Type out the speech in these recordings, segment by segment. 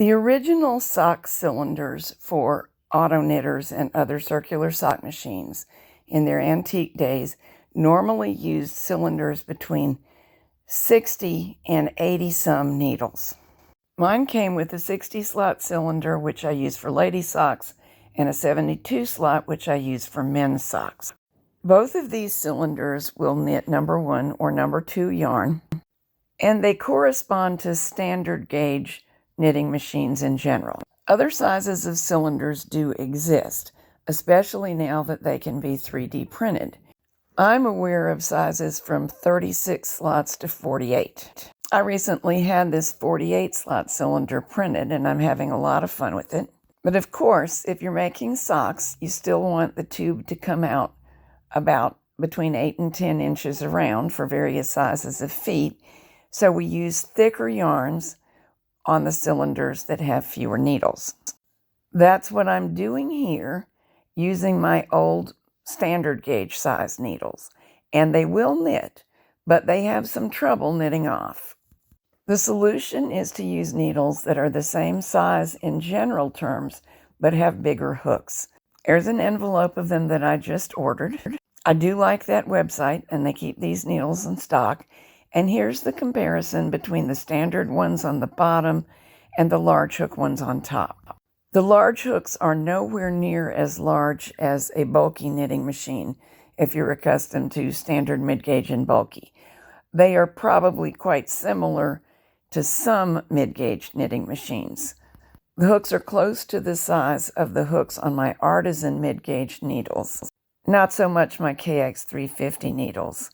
The original sock cylinders for auto knitters and other circular sock machines in their antique days normally used cylinders between 60 and 80 some needles. Mine came with a 60 slot cylinder, which I use for lady socks, and a 72 slot, which I use for men's socks. Both of these cylinders will knit number 1 or number 2 yarn, and they correspond to standard gauge knitting machines in general. Other sizes of cylinders do exist, especially now that they can be 3D printed. I'm aware of sizes from 36 slots to 48. I recently had this 48 slot cylinder printed and I'm having a lot of fun with it. But of course, if you're making socks, you still want the tube to come out about between 8 and 10 inches around for various sizes of feet. So we use thicker yarns on the cylinders that have fewer needles. That's what I'm doing here, using my old standard gauge size needles. And they will knit, but they have some trouble knitting off. The solution is to use needles that are the same size in general terms, but have bigger hooks. There's an envelope of them that I just ordered. I do like that website, and they keep these needles in stock. And here's the comparison between the standard ones on the bottom and the large hook ones on top. The large hooks are nowhere near as large as a bulky knitting machine if you're accustomed to standard mid-gauge and bulky. They are probably quite similar to some mid-gauge knitting machines. The hooks are close to the size of the hooks on my artisan mid-gauge needles, not so much my KX350 needles.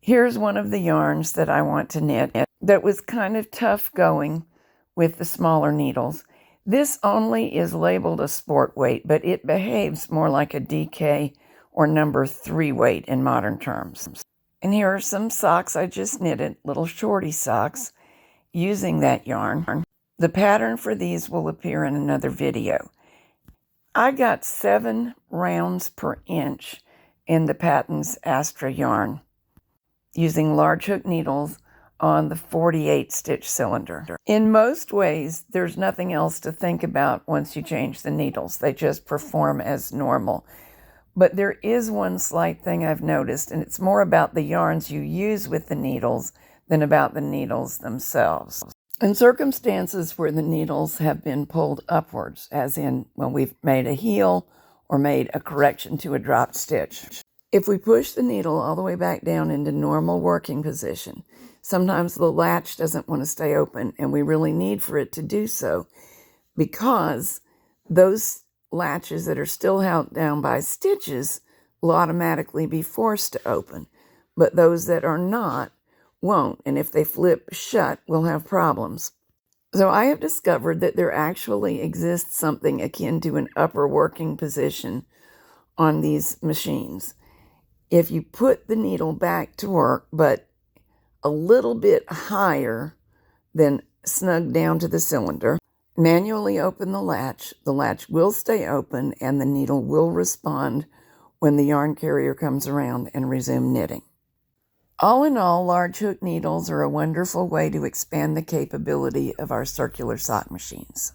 Here's one of the yarns that I want to knit that was kind of tough going with the smaller needles. This only is labeled a sport weight, but it behaves more like a DK or number 3 weight in modern terms. And here are some socks I just knitted, little shorty socks, using that yarn. The pattern for these will appear in another video. I got 7 rounds per inch in the Patton's Astra yarn, using large hook needles on the 48 stitch cylinder. In most ways, there's nothing else to think about once you change the needles. They just perform as normal. But there is one slight thing I've noticed, and it's more about the yarns you use with the needles than about the needles themselves. In circumstances where the needles have been pulled upwards, as in when we've made a heel or made a correction to a dropped stitch, if we push the needle all the way back down into normal working position, sometimes the latch doesn't want to stay open, and we really need for it to do so because those latches that are still held down by stitches will automatically be forced to open, but those that are not won't, and if they flip shut, we'll have problems. So I have discovered that there actually exists something akin to an upper working position on these machines. If you put the needle back to work, but a little bit higher than snug down to the cylinder, manually open the latch will stay open and the needle will respond when the yarn carrier comes around and resume knitting. All in all, large hook needles are a wonderful way to expand the capability of our circular sock machines.